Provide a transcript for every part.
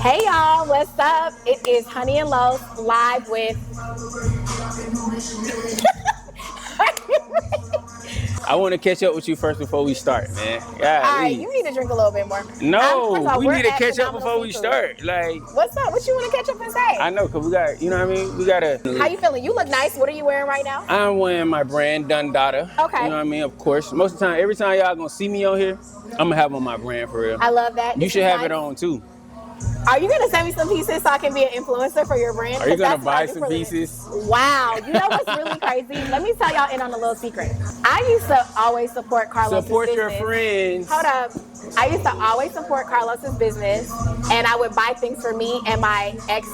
Hey y'all, what's up? It is Honey and Loaf live with I want to catch up with you first before we start, man. Alright, you need to drink a little bit more. No, we need to catch up before we start. Like, what's up? What you want to catch up and say? I know, cause we got, you know what I mean? We gotta. How you feeling? You look nice. What are you wearing right now? I'm wearing my brand Dundada. Okay. You know what I mean? Of course. Most of the time, every time y'all gonna see me on here, I'm gonna have on my brand for real. I love that. You should have it on too. Are you gonna send me some pieces so I can be an influencer for your brand? Are you gonna buy some pieces? Wow. You know what's really crazy? Let me tell y'all in on a little secret. I used to always support Carlos's Support business. your friends. Hold up. I used to always support Carlos's business, and I would buy things for me and my ex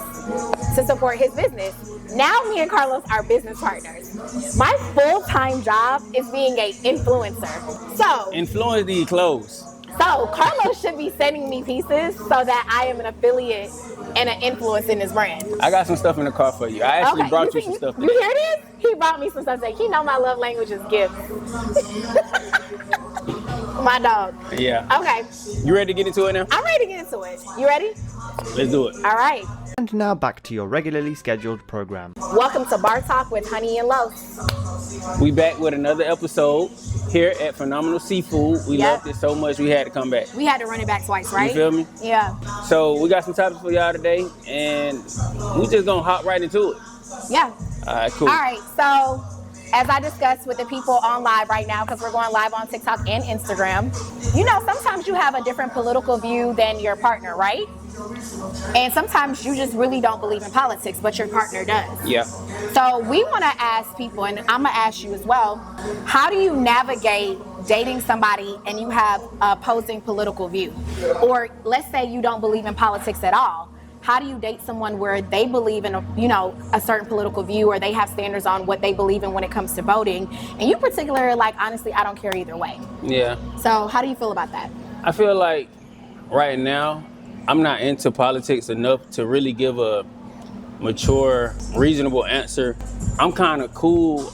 to support his business. Now me and Carlos are business partners. My full-time job is being an influencer. So influence these clothes. So Carlos should be sending me pieces so that I am an affiliate and an influence in his brand. I got some stuff in the car for you. I actually brought you some stuff. You hear this? He brought me some stuff today. He know my love language is gifts. My dog. Yeah. Okay. You ready to get into it now? I'm ready to get into it. You ready? Let's do it. All right. And now back to your regularly scheduled program. Welcome to Bar Talk with Honey and Loaf. We back with another episode here at Phenomenal Seafood. We loved it so much we had to come back. We had to run it back twice, right? You feel me? Yeah. So we got some topics for y'all today, and we just gonna hop right into it. Yeah. All right, cool. All right, so as I discussed with the people on live right now, because we're going live on TikTok and Instagram, you know, sometimes you have a different political view than your partner, right? And sometimes you just really don't believe in politics, but your partner does. Yeah. So we want to ask people, and I'm going to ask you as well, how do you navigate dating somebody and you have a opposing political view? Or let's say you don't believe in politics at all. How do you date someone where they believe in a certain political view, or they have standards on what they believe in when it comes to voting? And you particularly, like, honestly, I don't care either way. Yeah. So how do you feel about that? I feel like right now, I'm not into politics enough to really give a mature, reasonable answer. I'm kind of cool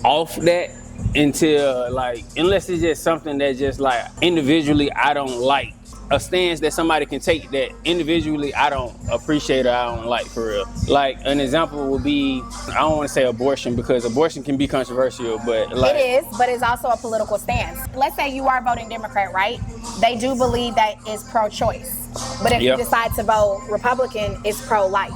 off that until, like, unless it's just something that just, like, individually I don't like. A stance that somebody can take that individually I don't appreciate or I don't like, for real. Like, an example would be, I don't want to say abortion because abortion can be controversial, but like... It is, but it's also a political stance. Let's say you are voting Democrat, right? They do believe that it's pro-choice. But if you decide to vote Republican, it's pro-life.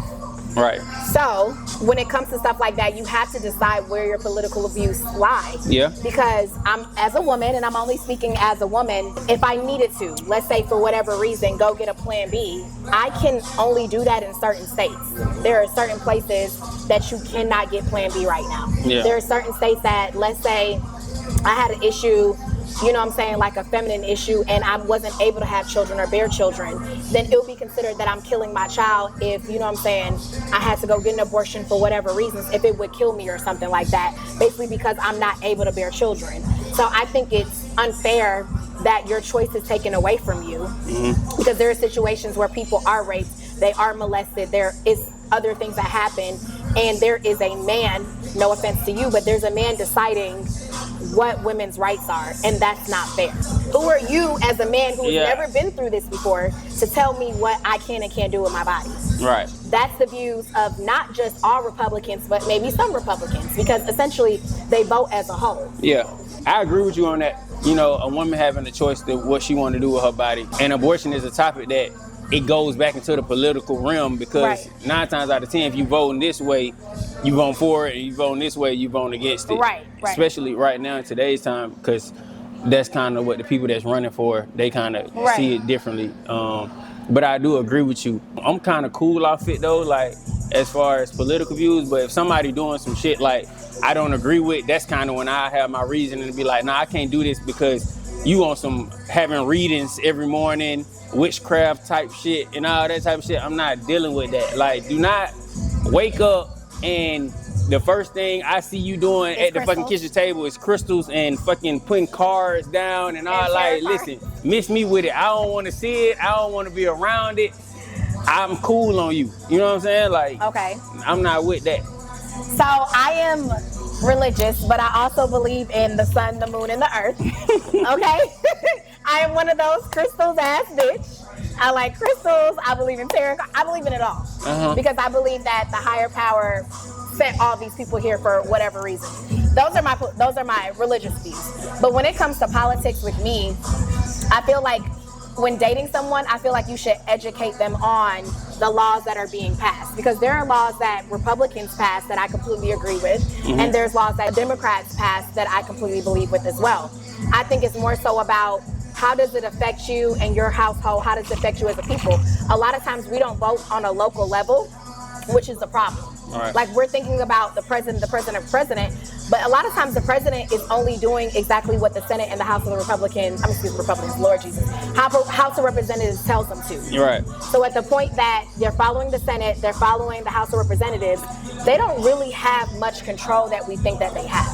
Right. So when it comes to stuff like that, you have to decide where your political views lie. Yeah. Because I'm, as a woman, and I'm only speaking as a woman, if I needed to, let's say for whatever reason, go get a plan B, I can only do that in certain states. There are certain places that you cannot get plan B right now. Yeah. There are certain states that, let's say I had an issue, you know what I'm saying, like a feminine issue, and I wasn't able to have children or bear children, then it would be considered that I'm killing my child if, you know what I'm saying, I had to go get an abortion for whatever reasons, if it would kill me or something like that, basically because I'm not able to bear children. So I think it's unfair that your choice is taken away from you, because there are situations where people are raped, they are molested, there is other things that happen, and there is a man, no offense to you, but there's a man deciding what women's rights are, and that's not fair. Who are you as a man who has never been through this before to tell me what I can and can't do with my body? Right. That's the views of not just all Republicans, but maybe some Republicans, because essentially they vote as a whole. Yeah, I agree with you on that. You know, a woman having the choice to what she want to do with her body, and abortion is a topic that it goes back into the political realm, because 9 times out of 10, if you vote in this way, you vote for it, and you vote in this way, you vote against it. Right. Especially right now in today's time, because that's kind of what the people that's running for, they kind of see it differently. But I do agree with you. I'm kind of cool off it though, like as far as political views, but if somebody doing some shit like I don't agree with, that's kind of when I have my reason to be like, nah, I can't do this because you want some having readings every morning, witchcraft type shit and all that type of shit. I'm not dealing with that. Like, do not wake up and the first thing I see you doing at the fucking kitchen table is crystals and fucking putting cards down and all. Like, listen, miss me with it. I don't want to see it. I don't want to be around it. I'm cool on you. You know what I'm saying? Like, I'm not with that. So I am religious, but I also believe in the sun, the moon, and the earth. Okay? I am one of those crystals ass bitch. I like crystals. I believe in tarot. I believe in it all because I believe that the higher power sent all these people here for whatever reason. Those are my religious views. But when it comes to politics with me, I feel like when dating someone, I feel like you should educate them on the laws that are being passed, because there are laws that Republicans pass that I completely agree with, and there's laws that Democrats pass that I completely believe with as well. I think it's more so about how does it affect you and your household? How does it affect you as a people? A lot of times we don't vote on a local level, which is the problem. Right. Like we're thinking about the president, but a lot of times the president is only doing exactly what the Senate and the House of the Republicans, Lord Jesus, House of Representatives tells them to. Right. So at the point that they're following the Senate, they're following the House of Representatives, they don't really have much control that we think that they have.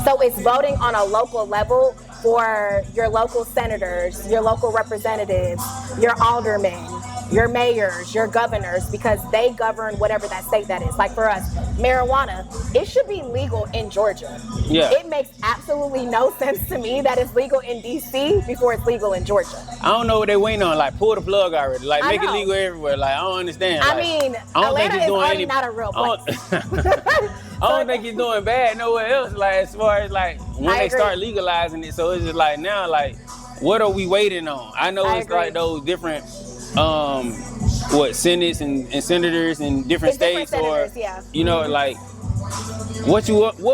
So it's voting on a local level for your local senators, your local representatives, your aldermen, your mayors, your governors, because they govern whatever that state that is. Like for us, marijuana, it should be legal in Georgia. Yeah. It makes absolutely no sense to me that it's legal in DC before it's legal in Georgia. I don't know what they waiting on. Like, pull the plug already. Like, make it legal everywhere. Like, I don't understand. I Like, mean, I don't Atlanta think he's is doing already not a real place. I don't think he's doing bad nowhere else. Like, as far as like when they start legalizing it, so it's just like now, like, what are we waiting on? I know it's like those different senates and senators in different states, or you know, like what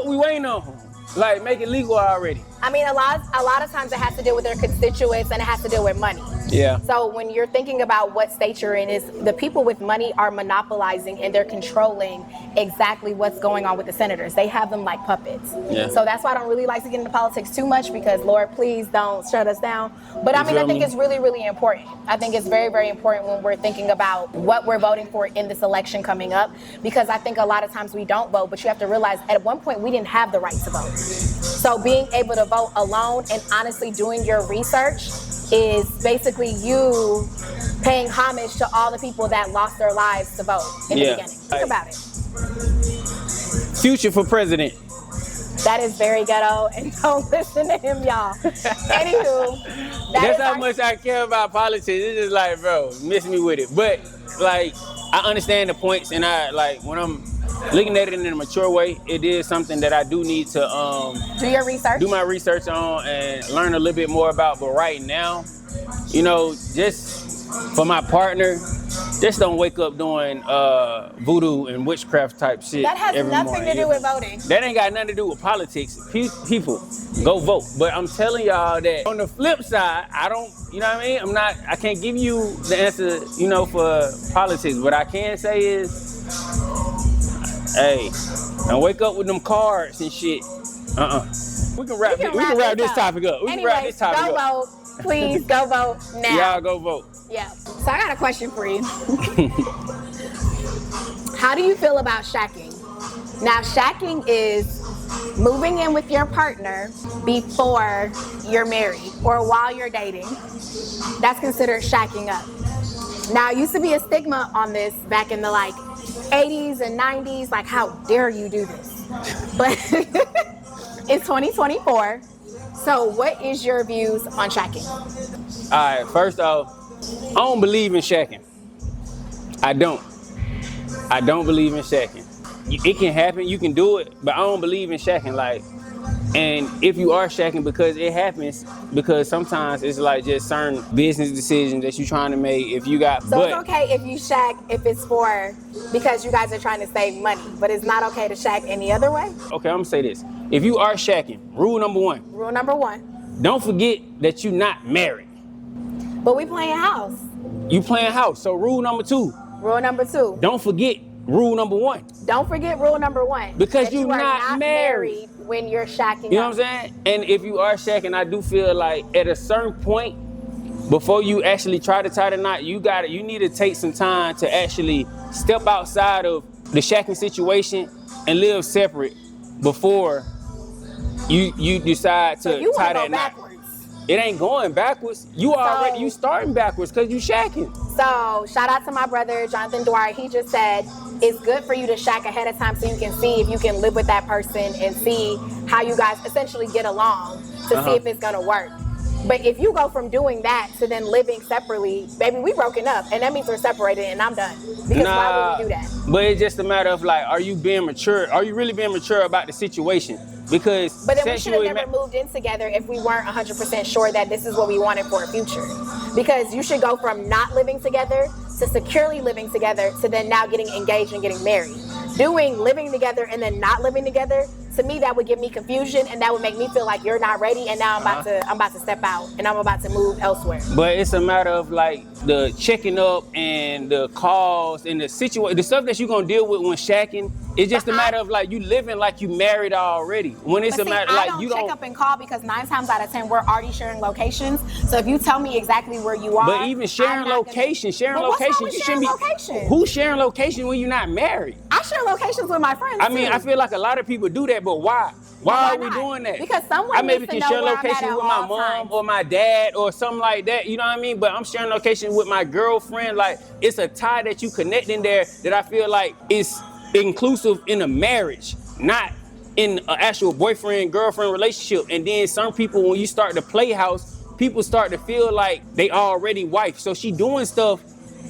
we waiting on? Like, make it legal already. I mean, a lot of times it has to deal with their constituents and it has to deal with money. Yeah. So when you're thinking about what state you're in, is the people with money are monopolizing and they're controlling exactly what's going on with the senators. They have them like puppets. Yeah. So that's why I don't really like to get into politics too much, because Lord, please don't shut us down. But I mean, I think it's really, really important. I think it's very, very important when we're thinking about what we're voting for in this election coming up, because I think a lot of times we don't vote, but you have to realize at one point we didn't have the right to vote. So being able to vote alone and honestly doing your research is basically you paying homage to all the people that lost their lives to vote in the beginning. Think about it. Future for president. That is very ghetto, and don't listen to him, y'all. Anywho, that's how much I care about politics. It's just like, bro, miss me with it. But like, I understand the points, and I like when I'm looking at it in a mature way, it is something that I do need to do your research, do my research on, and learn a little bit more about. But right now, you know, just for my partner, just don't wake up doing voodoo and witchcraft type shit. That has nothing to do with voting. That ain't got nothing to do with politics. People, go vote. But I'm telling y'all that on the flip side, I don't, you know what I mean? I can't give you the answer, you know, for politics. What I can say is, hey, don't wake up with them cards and shit. We can wrap this topic up. We can wrap this topic up. Go vote. Please go vote now. Y'all go vote. Yeah. So I got a question for you. How do you feel about shacking? Now, shacking is moving in with your partner before you're married or while you're dating. That's considered shacking up. Now, it used to be a stigma on this back in the 80s and 90s, like, how dare you do this? But it's 2024. So what is your views on shacking? All right, first off, I don't believe in shacking. I don't believe in shacking. It can happen, you can do it, but I don't believe in shacking. Like, and if you are shacking, because it happens, because sometimes it's like just certain business decisions that you're trying to make. If you got, so it's okay if you shack if it's because you guys are trying to save money, but it's not okay to shack any other way? Okay, I'm gonna say this. If you are shacking, rule number one, don't forget that you're not married. But we playing house. You playing house. So rule number two, don't forget rule number one. Don't forget rule number one. Because you're not married when you're shacking. You know what I'm saying? And if you are shacking, I do feel like at a certain point, before you actually try to tie the knot, you need to take some time to actually step outside of the shacking situation and live separate before you decide to tie that knot. It ain't going backwards. You starting backwards because you shacking. So shout out to my brother, Jonathan Dwyer. He just said it's good for you to shack ahead of time so you can see if you can live with that person and see how you guys essentially get along to see if it's gonna work. But if you go from doing that to then living separately, baby, we broken up, and that means we're separated, and I'm done. Because why would we do that? But it's just a matter of like, are you being mature? Are you really being mature about the situation? Because but then we should have never moved in together if we weren't 100% sure that this is what we wanted for a future. Because you should go from not living together to securely living together to then now getting engaged and getting married. Doing living together and then not living together, to me that would give me confusion, and that would make me feel like you're not ready, and now I'm about to step out and I'm about to move elsewhere. But it's a matter of like the checking up and the calls and the situation, the stuff that you're gonna deal with when shacking. It's just a matter of like you living like you married already. When it's a matter like you don't check up and call, because 9 times out of 10 we're already sharing locations. So if you tell me exactly where you are, but even sharing location, you shouldn't be. Who's sharing location when you're not married? I share locations with my friends. I mean, I feel like a lot of people do that, but why? Why are we doing that? Because someone I maybe needs to can know share where I'm location at with my mom or my dad or something like that. You know what I mean? But I'm sharing location with my girlfriend. Like, it's a tie that you connect in there that I feel like is inclusive in a marriage, not in an actual boyfriend-girlfriend relationship. And then some people, when you start to play house, people start to feel like they already wife. So she doing stuff,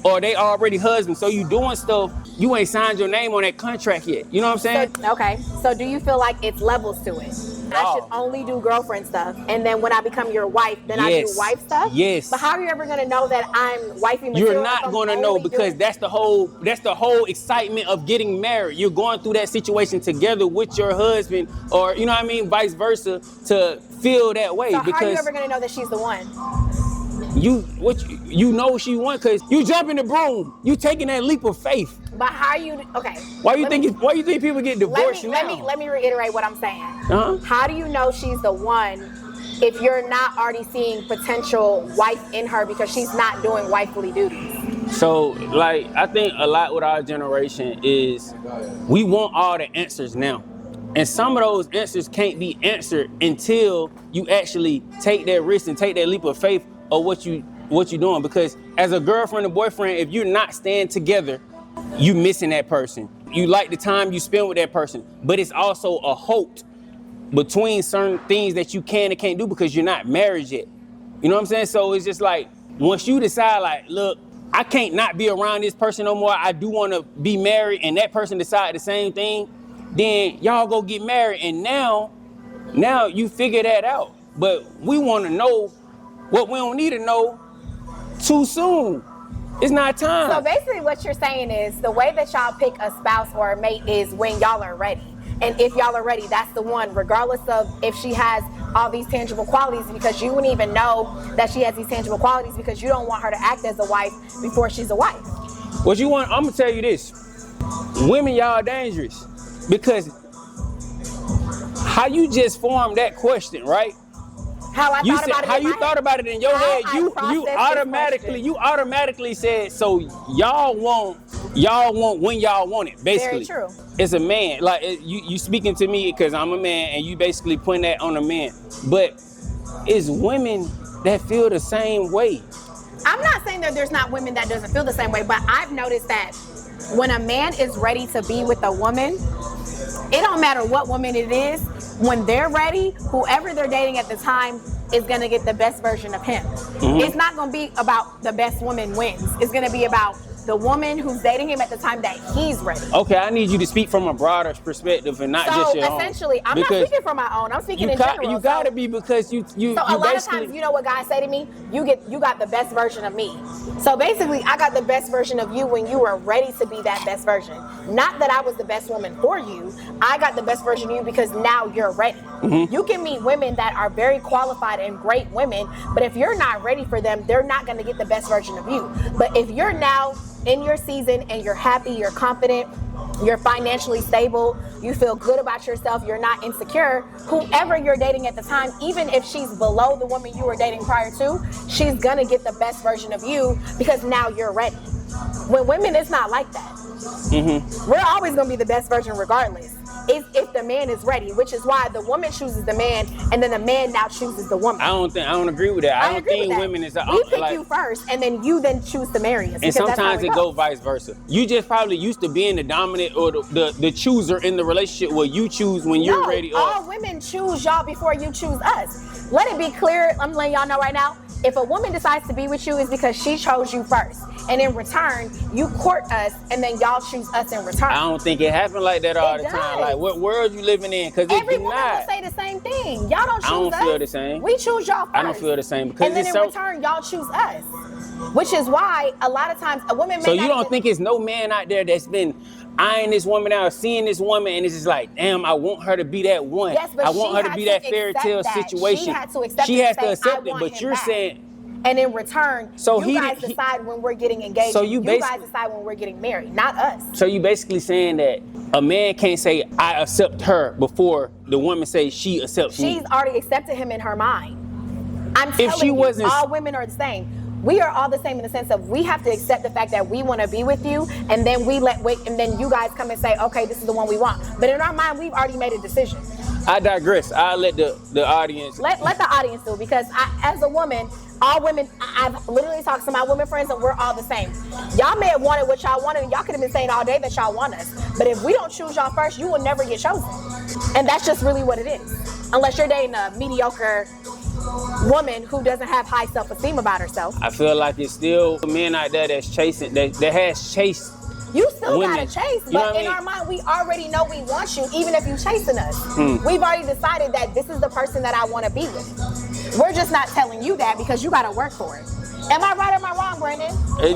or they already husband. So you doing stuff, you ain't signed your name on that contract yet. You know what I'm saying? So, okay. So do you feel like it's levels to it? I should only do girlfriend stuff, and then when I become your wife, then I do wife stuff? Yes. But how are you ever gonna know that I'm wifey material? You're not gonna know, because that's the whole excitement of getting married. You're going through that situation together with your husband, or you know what I mean, vice versa, to feel that way. So because how are you ever gonna know that she's the one? You know she won because you jump in the broom. You taking that leap of faith. But how are you? Okay. Why you think people get divorced now? Let me reiterate what I'm saying. Uh-huh. How do you know she's the one if you're not already seeing potential wife in her because she's not doing wifely duties? So, like, I think a lot with our generation is we want all the answers now. And some of those answers can't be answered until you actually take that risk and take that leap of faith of what you're doing. Because as a girlfriend or boyfriend, if you're not staying together, you missing that person. You like the time you spend with that person, but it's also a hope between certain things that you can and can't do because you're not married yet. You know what I'm saying? So it's just like, once you decide like, look, I can't not be around this person no more, I do want to be married, and that person decide the same thing, then y'all go get married, and now you figure that out. But we want to know what we don't need to know too soon. It's not time. So basically what you're saying is the way that y'all pick a spouse or a mate is when y'all are ready. And if y'all are ready, that's the one, regardless of if she has all these tangible qualities, because you wouldn't even know that she has these tangible qualities because you don't want her to act as a wife before she's a wife. What you want, I'm gonna tell you this. Women, y'all are dangerous. Because how you just formed that question, right? How I thought about it in your head, you automatically said, so y'all want when y'all want it, basically. Very true. It's a man, like you speaking to me because I'm a man, and you basically putting that on a man. But it's women that feel the same way. I'm not saying that there's not women that doesn't feel the same way, but I've noticed that when a man is ready to be with a woman, it don't matter what woman it is, when they're ready, whoever they're dating at the time is gonna get the best version of him. Mm-hmm. It's not gonna be about the best woman wins. It's gonna be about the woman who's dating him at the time that he's ready. Okay, I need you to speak from a broader perspective and not just your own. So essentially, I'm not speaking from my own. I'm speaking in general. You gotta be, because you. So a lot of times, you know what guys say to me? You got the best version of me. So basically, I got the best version of you when you were ready to be that best version. Not that I was the best woman for you. I got the best version of you because now you're ready. Mm-hmm. You can meet women that are very qualified and great women, but if you're not ready for them, they're not gonna get the best version of you. But if you're now in your season and you're happy, you're confident, you're financially stable, you feel good about yourself, you're not insecure, whoever you're dating at the time, even if she's below the woman you were dating prior to, she's gonna get the best version of you because now you're ready. When women, it's not like that. Mm-hmm. We're always gonna be the best version regardless. is if the man is ready, which is why the woman chooses the man, and then the man now chooses the woman. I don't agree with that. I don't think women is. We pick you first, and then you then choose to marry us. And sometimes it goes vice versa. You just probably used to being the dominant or the chooser in the relationship where you choose when you're ready. All women choose y'all before you choose us. Let it be clear. I'm letting y'all know right now. If a woman decides to be with you, it's because she chose you first. And in return, you court us, and then y'all choose us in return. I don't think it happens like that all the time. Like, what world you living in? Because every woman will say the same thing. Y'all don't choose us. I don't feel the same. We choose y'all first. I don't feel the same. Because and then in return, y'all choose us. Which is why a lot of times a woman may So you don't think it's no man out there that's been eyeing this woman out, seeing this woman, and it's just like, damn, I want her to be that one. Yes, but I want her to be that fairy tale situation. She had to accept she has to accept it, but you're saying... And in return, you guys decide when we're getting engaged. So you guys decide when we're getting married, not us. So you basically saying that a man can't say, I accept her before the woman says she accepts me. She's already accepted him in her mind. I'm telling you, all women are the same. We are all the same in the sense of we have to accept the fact that we want to be with you, and then and then you guys come and say, okay, this is the one we want. But in our mind, we've already made a decision. I digress. I'll let the audience. Let the audience do, because as a woman, all women, I've literally talked to my women friends, and we're all the same. Y'all may have wanted what y'all wanted, and y'all could have been saying all day that y'all want us. But if we don't choose y'all first, you will never get chosen. And that's just really what it is. Unless you're dating a mediocre woman who doesn't have high self-esteem about herself. I feel like it's still men out there that's chasing, that has chased. You still women. gotta chase, but in our mind, we already know we want you, even if you're chasing us. We've already decided that this is the person that I want to be with. We're just not telling you that because you gotta work for it. Am I right or am I wrong, Brandon? I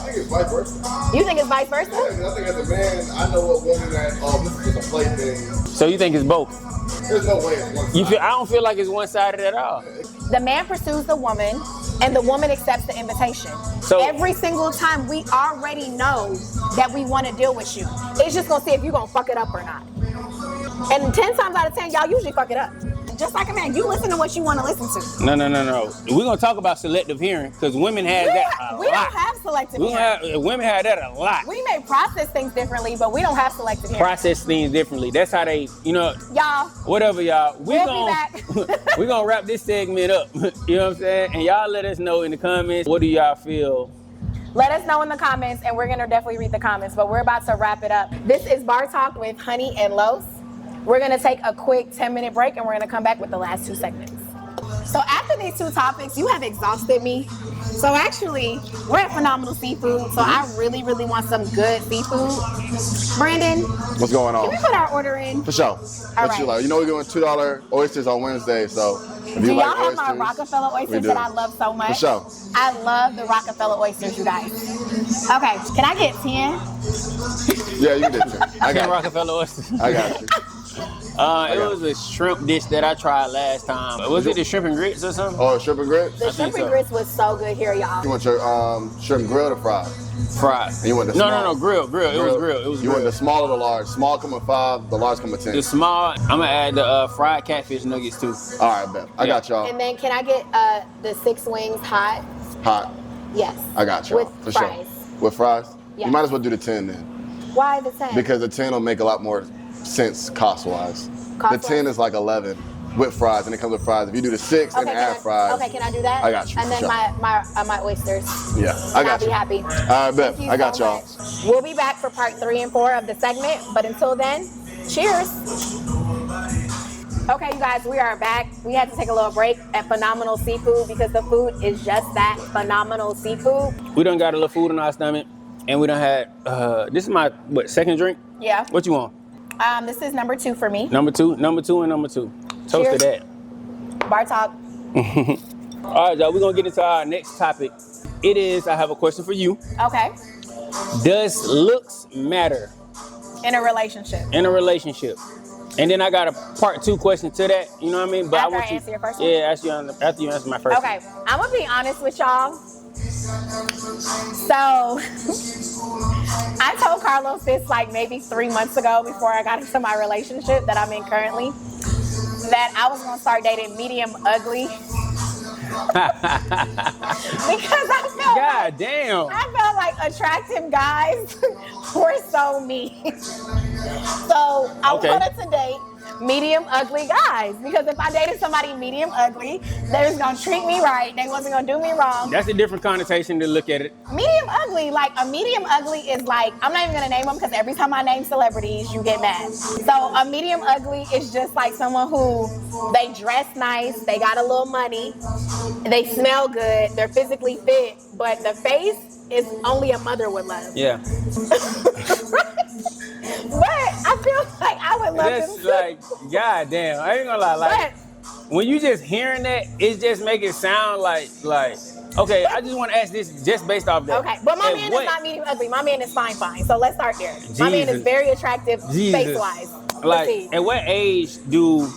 think it's vice versa. You think it's vice versa? Yeah, I think as a man, I know what woman that, this is just a plaything. So you think it's both? There's no way it's one-sided. I don't feel like it's one-sided at all. The man pursues the woman, and the woman accepts the invitation. So every single time, we already know that we want to deal with you. It's just gonna see if you're gonna fuck it up or not. And 10 times out of 10, y'all usually fuck it up. Just like a man, you listen to what you want to listen to. No. We're gonna talk about selective hearing because women have that a lot. We don't have selective hearing. Women have that a lot. We may process things differently, but we don't have selective hearing. Process things differently. That's how they, y'all. Whatever, y'all. We'll be back. We're gonna wrap this segment up. You know what I'm saying? And y'all let us know in the comments, what do y'all feel? Let us know in the comments, and we're gonna definitely read the comments, but we're about to wrap it up. This is Bar Talk with Honey and Los. We're gonna take a quick 10-minute break, and we're gonna come back with the last 2 segments. So after these 2 topics, you have exhausted me. So actually, we're at Phenomenal Seafood, so I really, really want some good seafood. Brandon, what's going on? Can we put our order in? For sure. What you like? You know we're doing $2 oysters on Wednesday, so if you like y'all oysters, have my Rockefeller oysters that I love so much? For sure. I love the Rockefeller oysters, you guys. Okay, can I get 10? Yeah, you can get 10. I got Rockefeller oysters. I got you. It was a shrimp dish that I tried last time. Was it the shrimp and grits or something? Oh, shrimp and grits? The shrimp and grits was so good here, y'all. You want your shrimp grilled or fried? Fried. And you want the small? No, grill. It was grilled. You want the small or the large? Small come with 5, the large come with 10. The small, I'm gonna add the fried catfish nuggets too. All right, bet. I got y'all. And then can I get the 6 wings hot? Hot? Yes. I got y'all. With fries. Sure. With fries? Yes. You might as well do the 10 then. Why the 10? Because the 10 will make a lot more sense cost-wise. The 10 is like 11 with fries, and it comes with fries. If you do the 6 and add fries. Okay, can I do that? I got you. And then my oysters. Yeah, I got you. I'll be happy. I bet. I got y'all. We'll be back for part 3 and 4 of the segment, but until then, cheers. Okay, you guys, we are back. We had to take a little break at Phenomenal Seafood because the food is just that, phenomenal seafood. We done got a little food in our stomach, and we done had, this is my, second drink? Yeah. What you want? This is number 2 for me. Number two, and number 2. Toast to that. Bar Talk. All right, y'all, we're gonna get into our next topic. It is, I have a question for you. Okay. Does looks matter? In a relationship. In a relationship. And then I got a part 2 question to that, you know what I mean? But After I want answer your first one? Yeah, after you answer my first one. Okay, I'm gonna be honest with y'all. So, I told Carlos this like maybe 3 months ago before I got into my relationship that I'm in currently, that I was gonna start dating medium ugly Because God damn. I felt like attractive guys were so mean. So I wanted to date medium ugly guys, because if I dated somebody medium ugly, they was gonna treat me right, they wasn't gonna do me wrong. That's a different connotation to look at it. Medium ugly, like a medium ugly is like, I'm not even gonna name them because every time I name celebrities, you get mad. So a medium ugly is just like someone who, they dress nice, they got a little money, they smell good, they're physically fit, but the face is only a mother would love. Yeah. But I feel like I would love That's them. like, God damn, I ain't gonna lie. Like, when you just hearing that, it just make it sound like, okay, I just want to ask this just based off that. Okay, but my man is not medium ugly. My man is fine. So let's start there. My man is very attractive face-wise. Like, at what age do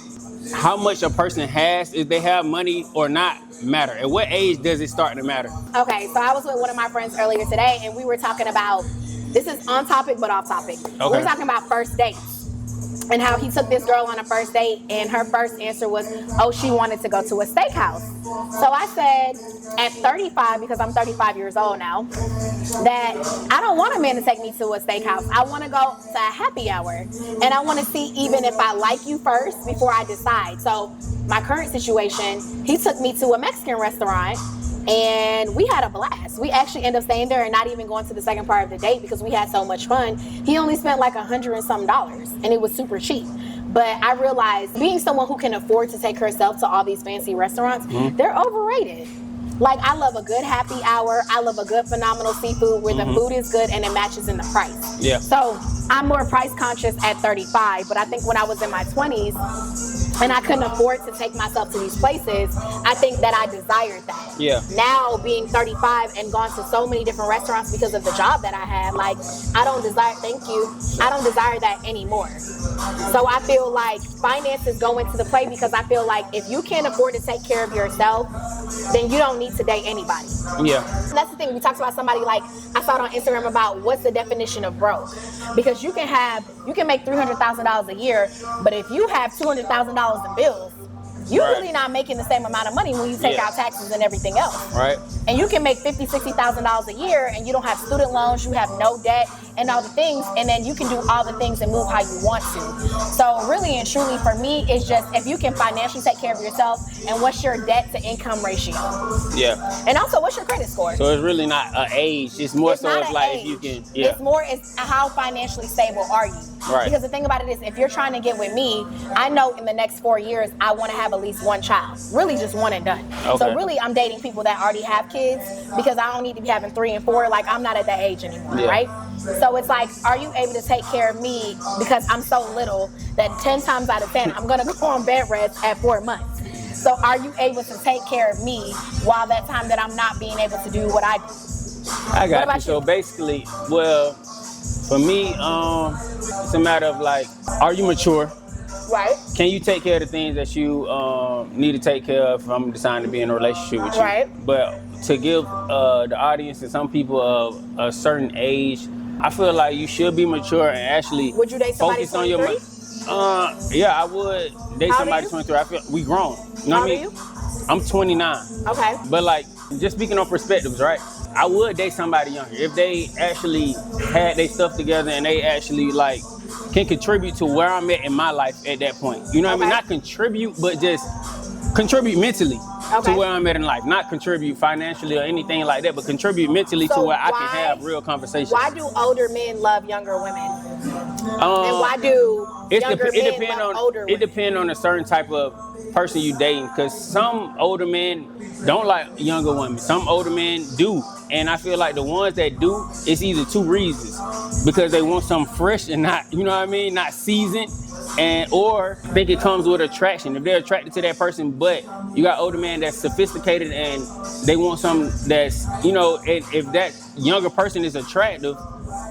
how much a person has, if they have money or not, matter? At what age does it start to matter? Okay, so I was with one of my friends earlier today, and we were talking about, this is on topic but off topic. Okay. We were talking about first dates and how he took this girl on a first date, and her first answer was, oh, she wanted to go to a steakhouse. So I said, at 35, because I'm 35 years old now, that I don't want a man to take me to a steakhouse. I want to go to a happy hour, and I want to see even if I like you first before I decide. So my current situation, he took me to a Mexican restaurant, and we had a blast. We actually ended up staying there and not even going to the second part of the date because we had so much fun. He only spent like $100 and some, and it was super cheap. But I realized, being someone who can afford to take herself to all these fancy restaurants, they're overrated. Like, I love a good happy hour. I love a good phenomenal seafood where the food is good and it matches in the price. Yeah. So I'm more price conscious at 35, but I think when I was in my 20s and I couldn't afford to take myself to these places, I think that I desired that. Yeah. Now, being 35 and gone to so many different restaurants because of the job that I have, like, I don't desire that anymore. So I feel like finances go into the play, because I feel like if you can't afford to take care of yourself, then you don't need to date anybody. Yeah. And that's the thing. We talked about somebody, like, I saw it on Instagram about what's the definition of broke. Because you can make $300,000 a year, but if you have $200,000 in bills, you're really not making the same amount of money when you take out taxes and everything else. Right. And you can make $50,000, $60,000 a year, and you don't have student loans, you have no debt and all the things, and then you can do all the things and move how you want to. So really and truly for me, it's just if you can financially take care of yourself, and what's your debt to income ratio. Yeah. And also, what's your credit score? So it's really not an age. It's more so it's like age. If you can. Yeah. It's how financially stable are you? Right. Because the thing about it is, if you're trying to get with me, I know in the next 4 years I want to have at least one child. Really, just one and done. Okay. So really, I'm dating people that already have kids, because I don't need to be having 3 and 4. Like, I'm not at that age anymore, right? So it's like, are you able to take care of me? Because I'm so little that 10 times out of 10, I'm gonna go on bed rest at 4 months. So are you able to take care of me while that time that I'm not being able to do what I do? I got you. So basically, well, for me, it's a matter of like, are you mature? Right. Can you take care of the things that you need to take care of if I'm deciding to be in a relationship with you? Right. But to give the audience and some people of a certain age, I feel like you should be mature and actually would you date somebody focus on your 23? Yeah, I would date somebody 23. I feel we grown. You know what I mean? I'm 29. Okay. But like, just speaking on perspectives, right? I would date somebody younger if they actually had their stuff together and they actually like can contribute to where I'm at in my life at that point. You know what I mean? Not contribute, but just contribute mentally to where I'm at in life. Not contribute financially or anything like that, but contribute mentally to where I can have real conversations. Why do older men love younger women? And why do younger men love older women? It depends on a certain type of person you dating, because some older men don't like younger women. Some older men do. And I feel like the ones that do, it's either two reasons. Because they want something fresh and not, you know what I mean, not seasoned. And or think it comes with attraction. If they're attracted to that person, but you got older men that's sophisticated and they want something that's, you know, if that younger person is attractive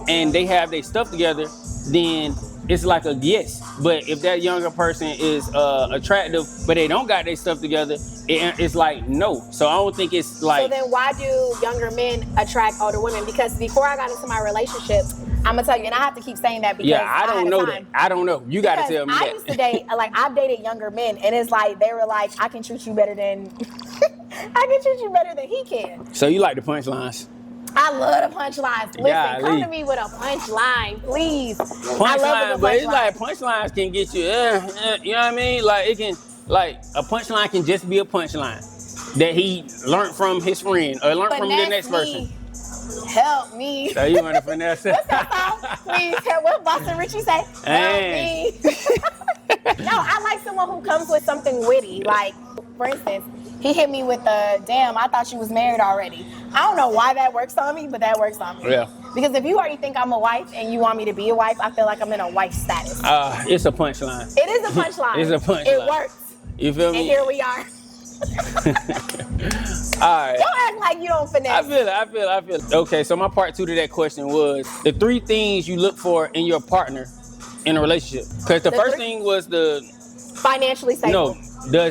and they have their stuff together, then it's like a yes. But if that younger person is attractive, but they don't got their stuff together, it's like no. So I don't think it's like. So then why do younger men attract older women? Because before I got into my relationship, I'm gonna tell you, and I have to keep saying that because I don't know that. I don't know. You gotta tell me that. I used to date, like, I've dated younger men, and it's like they were like, I can treat you better than I can treat you better than he can. So you like the punchlines? I love the punchlines. Listen, Golly. come to me with a punchline, please. Punchline, but it's like punchlines can get you, you know what I mean? Like it can, like a punchline can just be a punchline that he learned from his friend or learned from the next person. Help me. So you want to finesse it? What's that song? Please, what Boston Richie say? Help me. No, I like someone who comes with something witty. Like, for instance, he hit me with the, damn, I thought you was married already. I don't know why that works on me, but that works on me. Yeah. Because if you already think I'm a wife and you want me to be a wife, I feel like I'm in a wife status. It's a punchline. It is a punchline. It's a punchline. It works. You feel me? And here we are. All right. Don't act like you don't finesse. I feel it. Okay, so my part 2 to that question was the 3 things you look for in your partner in a relationship. Because the first thing was the financially stable. No,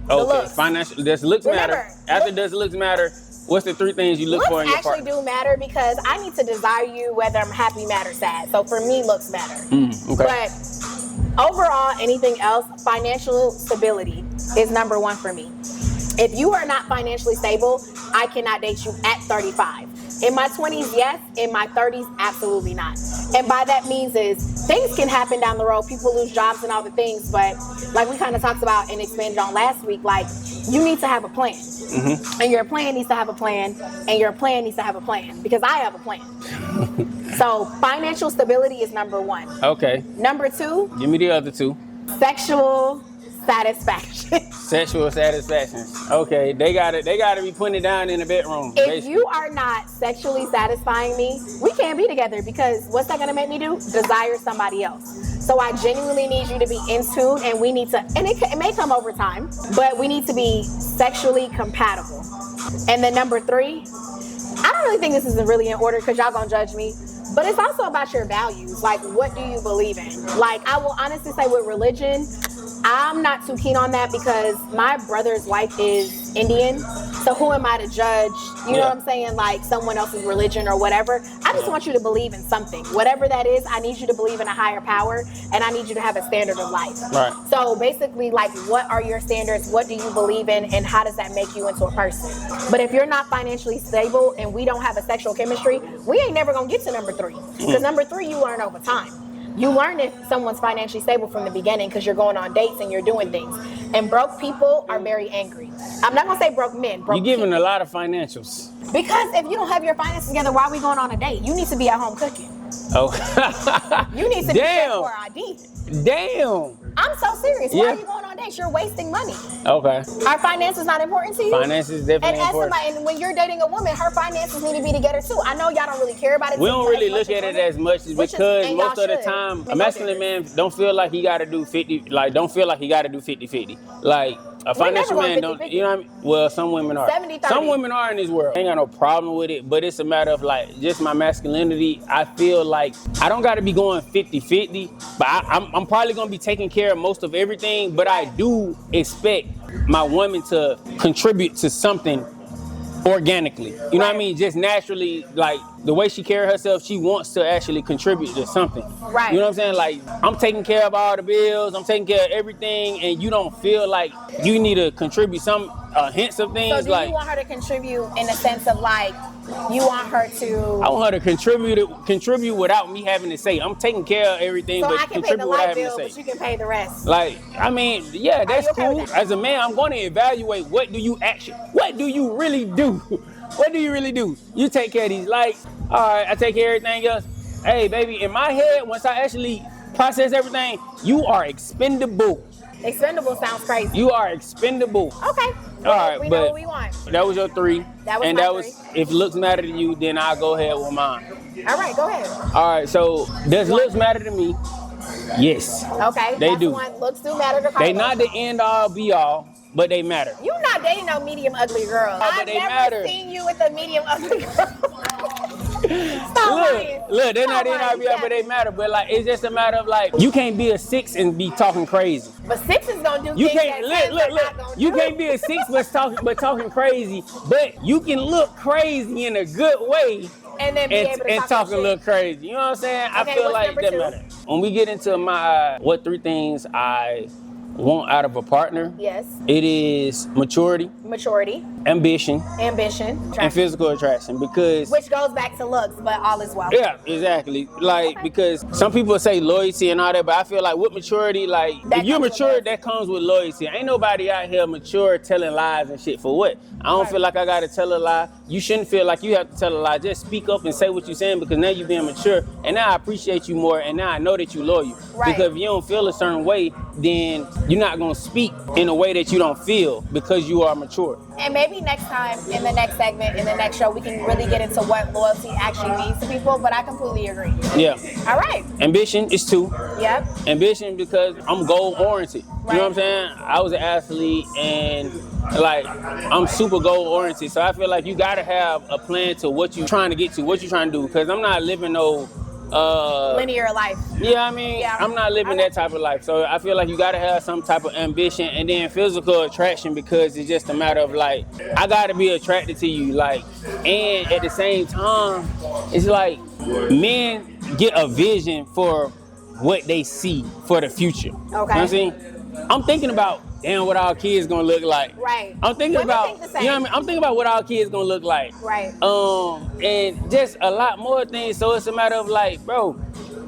looks. Financial. Does looks matter? After does looks matter, what's the 3 things you look for in your partner? Looks actually do matter because I need to desire you whether I'm happy, mad, or sad. So for me, looks matter. Okay. But overall, anything else, financial stability is number 1 for me. If you are not financially stable, I cannot date you at 35. In my 20s, yes. In my 30s, absolutely not. And by that means is things can happen down the road. People lose jobs and all the things. But like we kind of talked about and expanded on last week, like you need to have a plan. Mm-hmm. And your plan needs to have a plan. And your plan needs to have a plan. Because I have a plan. So financial stability is number 1. Okay. Number 2. Give me the other 2. Sexual satisfaction. Sexual satisfaction. Okay, they gotta be putting it down in the bedroom. If basically. you are not sexually satisfying me, we can't be together because what's that gonna make me do? Desire somebody else. So I genuinely need you to be in tune, and we need to, and it may come over time, but we need to be sexually compatible. And then number 3, I don't really think this is really in order because y'all gonna judge me, but it's also about your values. Like, what do you believe in? Like, I will honestly say with religion, I'm not too keen on that because my brother's wife is Indian. So who am I to judge, you know what I'm saying, like someone else's religion or whatever. I just want you to believe in something. Whatever that is, I need you to believe in a higher power and I need you to have a standard of life. Right. So basically, like, what are your standards? What do you believe in? And how does that make you into a person? But if you're not financially stable and we don't have a sexual chemistry, we ain't never gonna get to number 3. Because number 3, you learn over time. You learn if someone's financially stable from the beginning because you're going on dates and you're doing things. And broke people are very angry. I'm not gonna say broke men. Broke You're giving people. a lot of financials. Because if you don't have your finances together, why are we going on a date? You need to be at home cooking. Oh. You need to be there for ID. Damn. I'm so serious. Why are you going on dates? You're wasting money. Okay. Are finances not important to you? Finances definitely important. And when you're dating a woman, her finances need to be together too. I know y'all don't really care about it. We don't really look at it as much because most of the time, a masculine man don't feel like he got to do 50. Like, don't feel like he got to do 50-50. Like, a financial man don't, you know what I mean? Well, some women are. 70-30. Some women are in this world. I ain't got no problem with it, but it's a matter of like just my masculinity. I feel like I don't got to be going 50-50, but I'm probably going to be taking care of most of everything, but I do expect my woman to contribute to something organically. You know what I mean? Just naturally, like the way she carries herself, she wants to actually contribute to something. Right. You know what I'm saying? Like, I'm taking care of all the bills, I'm taking care of everything, and you don't feel like you need to contribute some hints of things. So do you want her to contribute in the sense of like, you want her to... I want her to contribute without me having to say. I'm taking care of everything, so but I can pay the contribute without light having to bill, say. but you can pay the rest. Like, I mean, yeah, that's okay cool. with that? As a man, I'm going to evaluate what do you really do? What do you really do? You take care of these lights. All right, I take care of everything else. Hey, baby, in my head, once I actually process everything, you are expendable. Expendable sounds crazy. You are expendable. Okay. All right, we but know what we want. That was your 3. That was and my that 3. was, if looks matter to you, then I'll go ahead with mine. All right, go ahead. All right, so does looks matter to me? Yes. Okay. They do. Looks do matter to Carlos. They not the end all be all, but they matter. You not dating no medium ugly girl. but I've they never matter. seen you with a medium ugly girl. Stop lying. Look, they're not Stop in lying. all, but they matter. But like, it's just a matter of like, you can't be a 6 and be talking crazy. But 6 is gonna do You things can't that 10s are not look. gonna You do. can't be a 6 but talking crazy. But you can look crazy in a good way. And then be able to talk a shit. little crazy. You know what I'm saying? Okay, I feel what's like number that 2? matter. When we get into my what 3 things I want out of a partner, Yes. it is maturity. Maturity. ambition, and physical attraction, because which goes back to looks, but all is well. Yeah, exactly. Like, because some people say loyalty and all that, but I feel like with maturity, like if you're mature, that comes with loyalty. Ain't nobody out here mature telling lies and shit for what? I don't feel like I gotta tell a lie. You shouldn't feel like you have to tell a lie. Just speak up and say what you're saying, because now you're being mature, and now I appreciate you more, and now I know that you loyal. Because if you don't feel a certain way, then you're not gonna speak in a way that you don't feel, because you are mature. And maybe next time, in the next segment, in the next show, we can really get into what loyalty actually means to people, but I completely agree. Yeah. All right. Ambition is 2. Yep. Ambition, because I'm goal oriented. You know what I'm saying? I was an athlete, and like, I'm super goal oriented. So I feel like you gotta have a plan to what you're trying to get to, what you're trying to do, because I'm not living no linear life. Yeah, I mean, I'm not living that type of life. So I feel like you gotta have some type of ambition, and then physical attraction, because it's just a matter of like, I gotta be attracted to you, like, and at the same time, it's like men get a vision for what they see for the future. Okay. You know what I'm saying? I'm thinking about, damn, what our kids gonna look like. Right. I'm thinking about, you know what I mean? I'm thinking about what our kids gonna look like. Right. And just a lot more things. So it's a matter of like, bro,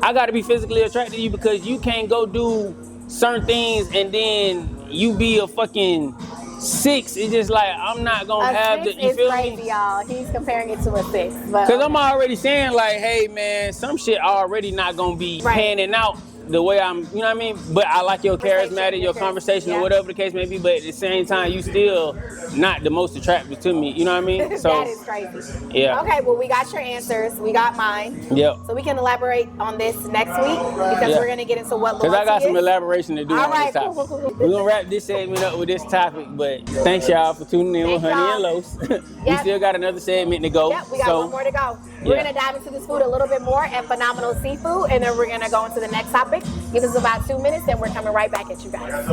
I gotta be physically attracted to you, because you can't go do certain things and then you be a fucking 6. It's just like, I'm not gonna have the, you feel crazy, me? Y'all. He's comparing it to a 6. Because I'm already saying like, hey man, some shit already not gonna be panning out the way I'm, you know what I mean? But I like your charismatic, your conversation, or whatever the case may be, but at the same time, you still not the most attractive to me, you know what I mean? So that is crazy. Yeah. Okay, well, we got your answers. We got mine. Yep. So we can elaborate on this next week, because we're going to get into what loyalty is. Because I got some elaboration to do on this topic. Cool. We're going to wrap this segment up with this topic, but thanks y'all for tuning in with Honey and Los. We still got another segment to go. Yep, we got one more to go. We're going to dive into this food a little bit more and phenomenal seafood, and then we're going to go into the next topic. Give us about 2 minutes, and we're coming right back at you guys.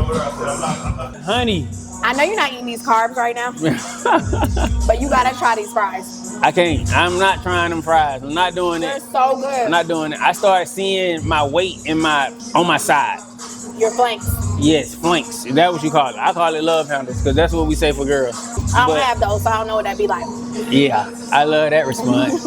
Honey. I know you're not eating these carbs right now, but you got to try these fries. I can't. I'm not trying them fries. I'm not doing it. They're so good. I'm not doing it. I started seeing my weight on my side. Your flanks. Yes, flanks. Is that what you call it? I call it love handles, because that's what we say for girls. I don't have those, so I don't know what that'd be like. Yeah, I love that response.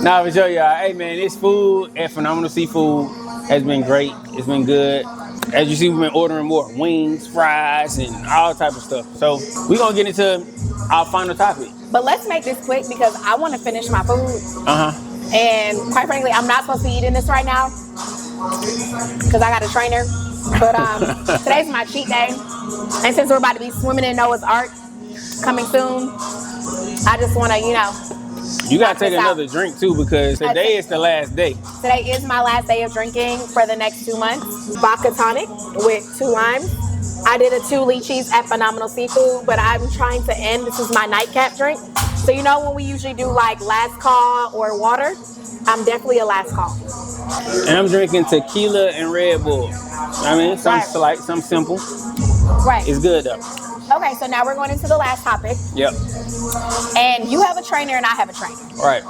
Nah, for sure, y'all. Hey, man, this food at Phenomenal Seafood has been great. It's been good. As you see, we've been ordering more wings, fries, and all type of stuff. So we're going to get into our final topic. But let's make this quick, because I want to finish my food. And quite frankly, I'm not supposed to be eating this right now, because I got a trainer. But today's my cheat day. And since we're about to be swimming in Noah's Ark coming soon, I just want to, you got to take another drink too, because today is the last day. Today is my last day of drinking for the next 2 months. Vodka tonic with 2 limes. I did a 2 lychees at Phenomenal Seafood, but I'm trying to end. This is my nightcap drink. So when we usually do like last call or water, I'm definitely a last call. And I'm drinking tequila and Red Bull. I mean, some slight, some simple. Right. It's good though. Okay, so now we're going into the last topic. Yep. And you have a trainer and I have a trainer. Right.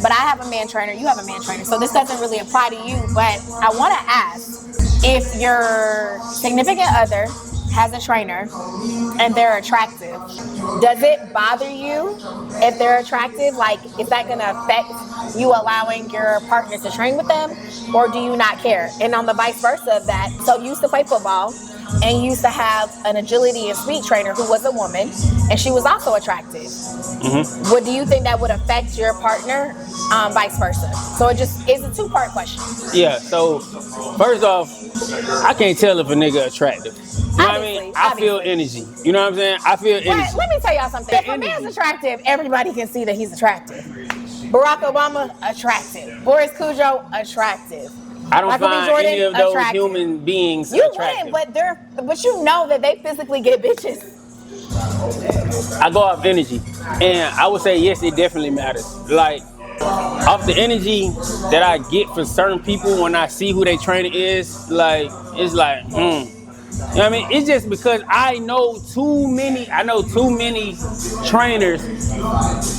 But I have a man trainer, you have a man trainer. So this doesn't really apply to you, but I want to ask, if your significant other has a trainer and they're attractive, does it bother you if they're attractive? Like, is that going to affect you allowing your partner to train with them, or do you not care? And on the vice versa of that, so you used to play football and you used to have an agility and speed trainer who was a woman, and she was also attractive. Mm-hmm. What do you think that would affect your partner, vice versa? So it just is a 2-part question. Yeah, so first off, I can't tell if a nigga attractive. You know what I mean? I feel energy. You know what I'm saying? I feel energy. But let me tell y'all something. If a man's attractive, everybody can see that he's attractive. Barack Obama, attractive. Boris Cujo, attractive. I don't find any of those human beings attractive. You wouldn't, but you know that they physically get bitches. I go off energy, and I would say yes, it definitely matters. Like, off the energy that I get for certain people when I see who they trainer is, like, it's like, You know what I mean? It's just because I know too many trainers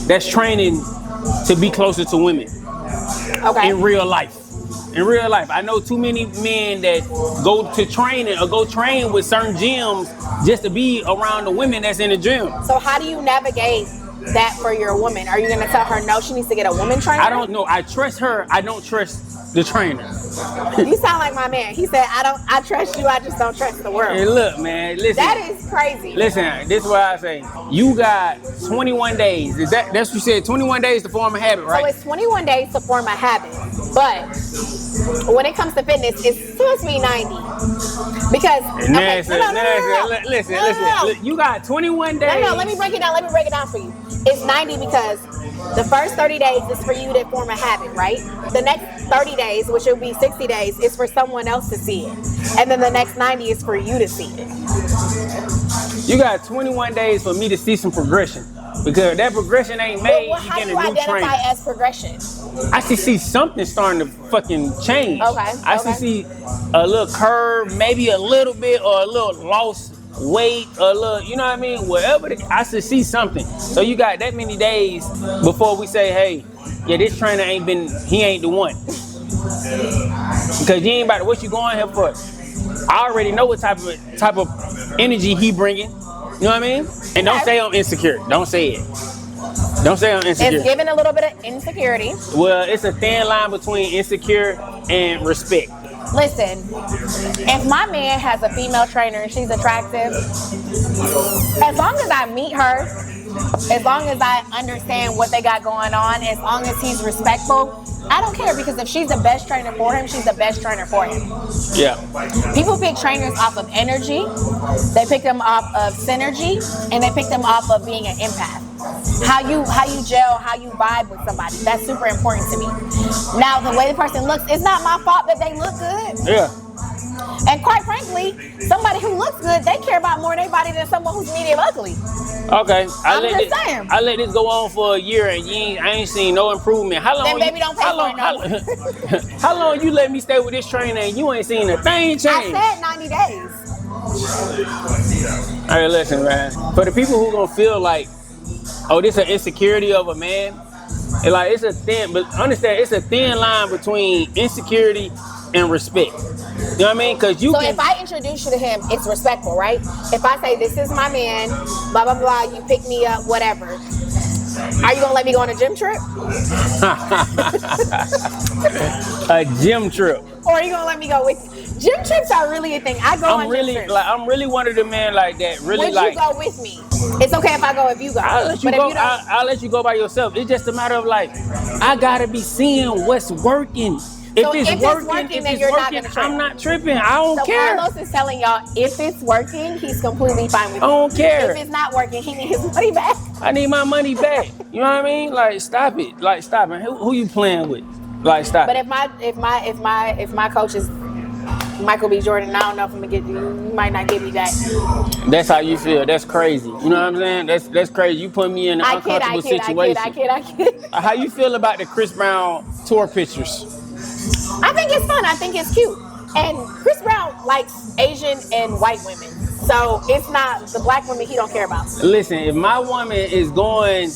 that's training to be closer to women in real life. In real life, I know too many men that go to training or go train with certain gyms just to be around the women that's in the gym. So how do you navigate that for your woman? Are you going to tell her no, she needs to get a woman trainer? I don't know. I trust her. I don't trust the trainer. You sound like my man. He said, I trust you, I just don't trust the world. Hey, look, man, listen. That is crazy. Listen, this is what I say. You got 21 days. That's what you said, 21 days to form a habit, right? So it's 21 days to form a habit. But when it comes to fitness, it's supposed to be 90. Because, listen. You got 21 days. No, let me break it down for you. It's 90 because the first 30 days is for you to form a habit, right? The next 30 days, which will be 60 days, is for someone else to see it. And then the next 90 is for you to see it. You got 21 days for me to see some progression. Because that progression ain't made, well, you how get do a you new identify trainer. as progression? I should see something starting to fucking change. Okay. I should see a little curve, maybe a little bit, or a little lost weight, a little, you know what I mean? Whatever, I should see something. So you got that many days before we say, hey, yeah, this trainer he ain't the one. Because you ain't about to, what you going here for? I already know what type of energy he bringing. You know what I mean? And don't say I'm insecure. Don't say it. Don't say I'm insecure. It's giving a little bit of insecurity. Well, it's a thin line between insecure and respect. Listen, if my man has a female trainer and she's attractive, as long as I meet her, as long as I understand what they got going on, as long as he's respectful, I don't care, because if she's the best trainer for him, she's the best trainer for him. Yeah. People pick trainers off of energy, they pick them off of synergy, and they pick them off of being an empath. How you gel, how you vibe with somebody. That's super important to me. Now, the way the person looks, it's not my fault that they look good. Yeah. And quite frankly, somebody who looks good, they care about more their body than someone who's medium ugly. Okay. I'm just saying. I let this go on for a year and I ain't seen no improvement. How long? Then baby, don't pay for it no. How long you let me stay with this trainer and you ain't seen a thing change? I said 90 days. All right, listen, man. For the people who gonna feel like, oh, this is an insecurity of a man, and like but understand, it's a thin line between insecurity and respect. You know what I mean? Because So if I introduce you to him, it's respectful, right? If I say, this is my man, blah, blah, blah, you pick me up, whatever. Are you going to let me go on a gym trip? A gym trip. Or are you going to let me go with you? Gym trips are really a thing. I go on gym trips. I'm really one of the men like that. Really, Would like, you go with me? It's okay if I go if you go. I'll let you go. I'll let you go by yourself. It's just a matter of like, I gotta be seeing what's working. If it's working, then you're not gonna trip. I'm not tripping. I don't care. Carlos is telling y'all, if it's working, he's completely fine with it. I don't care. If it's not working, he needs his money back. I need my money back. You know what I mean? Like, stop it. Like, stop it. Who you playing with? Like, stop. But if my coach is Michael B. Jordan, I don't know if I'm gonna get you. You might not give me that. That's how you feel. That's crazy. You know what I'm saying? That's crazy. You put me in an uncomfortable situation. I kid. How you feel about the Chris Brown tour pictures? I think it's fun. I think it's cute. And Chris Brown likes Asian and white women. So it's not the black women he don't care about. Listen, if my woman is going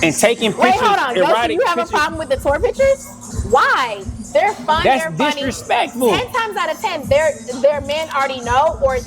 and taking pictures, wait, hold on. erotic You have pictures, a problem with the tour pictures? Why? They're fun. That's they're funny. disrespectful. 10 times out of 10, their men already know, or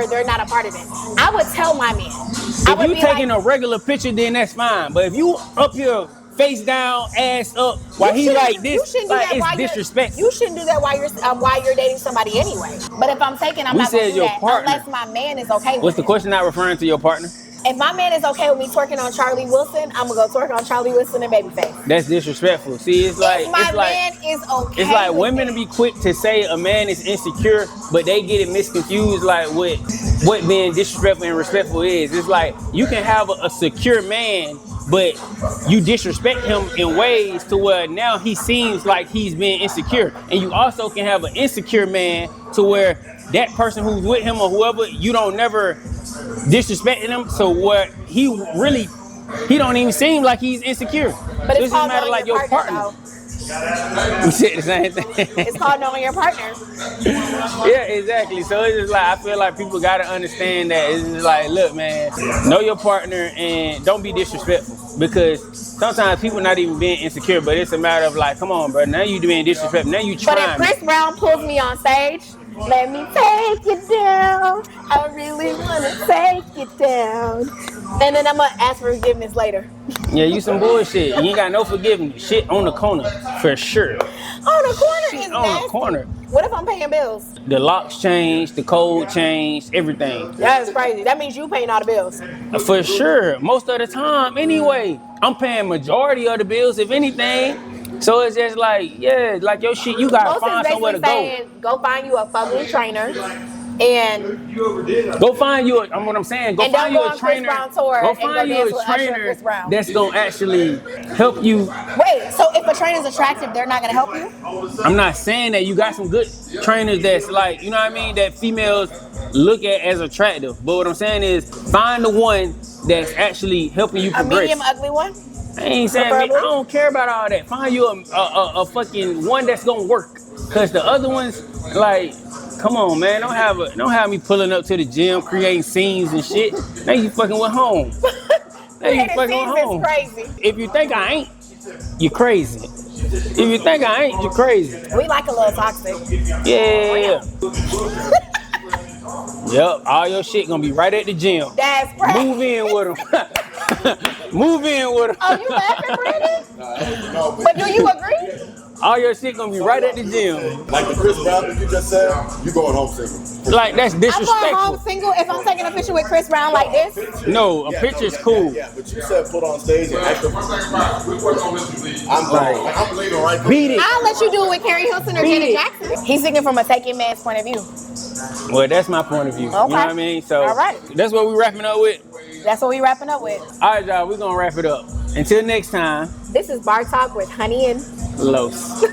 they're not a part of it. I would tell my man. If you taking a regular picture, then that's fine. But if you up your face down, ass up, while he like this, like, it's disrespectful. You shouldn't do that while you're dating somebody anyway. But if I'm taking, I'm not gonna do that unless my man is okay with it. What's the question? Not referring to your partner? If my man is okay with me twerking on Charlie Wilson, I'm gonna go twerk on Charlie Wilson and Babyface. That's disrespectful. See, it's like if my man is okay. It's like women be quick to say a man is insecure, but they get it misconfused like what being disrespectful and respectful is. It's like you can have a secure man, but you disrespect him in ways to where now he seems like he's being insecure. And you also can have an insecure man to where that person who's with him or whoever, you don't never disrespecting him. So what he don't even seem like he's insecure. But it's all matter like your partner. We said the same thing. It's called knowing your partner. Yeah, exactly. So it's just like I feel like people gotta understand that it's just like, look, man, know your partner and don't be disrespectful because sometimes people not even being insecure, but it's a matter of like, come on, bro, now you being disrespectful, now you But trying. if Chris Brown pulls me on stage, let me take you down. I really wanna take you down. And then I'm gonna ask for forgiveness later. Yeah, you some bullshit. You ain't got no forgiveness. Shit on the corner for sure. On the corner is On nasty. the corner. What if I'm paying bills? The locks changed, the code changed, everything. That's crazy. That means you paying all the bills. For sure, most of the time. Anyway, I'm paying majority of the bills, if anything. So it's just like, yeah, like your shit, you gotta Most find is somewhere to basically go. saying, go find you a fugly trainer, and Go find you. What I'm saying. Go And don't find you go a on Chris trainer. Brown tour Go and go find you dance a with Usher and trainer Chris Brown. that's gonna actually help you. wait. So if a trainer's attractive, they're not gonna help you? I'm not saying that you got some good trainers that's like, you know what I mean, that females look at as attractive. But what I'm saying is find the one that's actually helping you A progress. medium ugly one? I ain't saying I don't care about all that. Find you a fucking one that's gonna work. Cause the other ones, like, come on, man, don't have me pulling up to the gym, creating scenes and shit. Now you fucking with home. Now you fucking with home. Crazy. If you think I ain't, you crazy. If you think I ain't, you crazy. We like a little toxic. Yeah. Yep, all your shit gonna be right at the gym. That's crazy. Move in with them. Move in with them. Oh, you laughing, Brandon? But do you agree? All your shit gonna be right at the gym. Like the Chris Brown that you just said, you going home single. Like that's I'm going disrespectful. home single if I'm taking a picture with Chris Brown like this. No, a picture's cool. Yeah, but you said put on stage and act. I'm leaving right now. Beat it. I'll let you do it with Carrie Hilson or Janet Jackson. He's thinking from a taken man's point of view. Well, that's my point of view. Okay. You know what I mean? So All right. That's what we wrapping up with. That's what we wrapping up with. All right, y'all, we're gonna wrap it up. Until next time, This is Bar Talk with Honey and Los.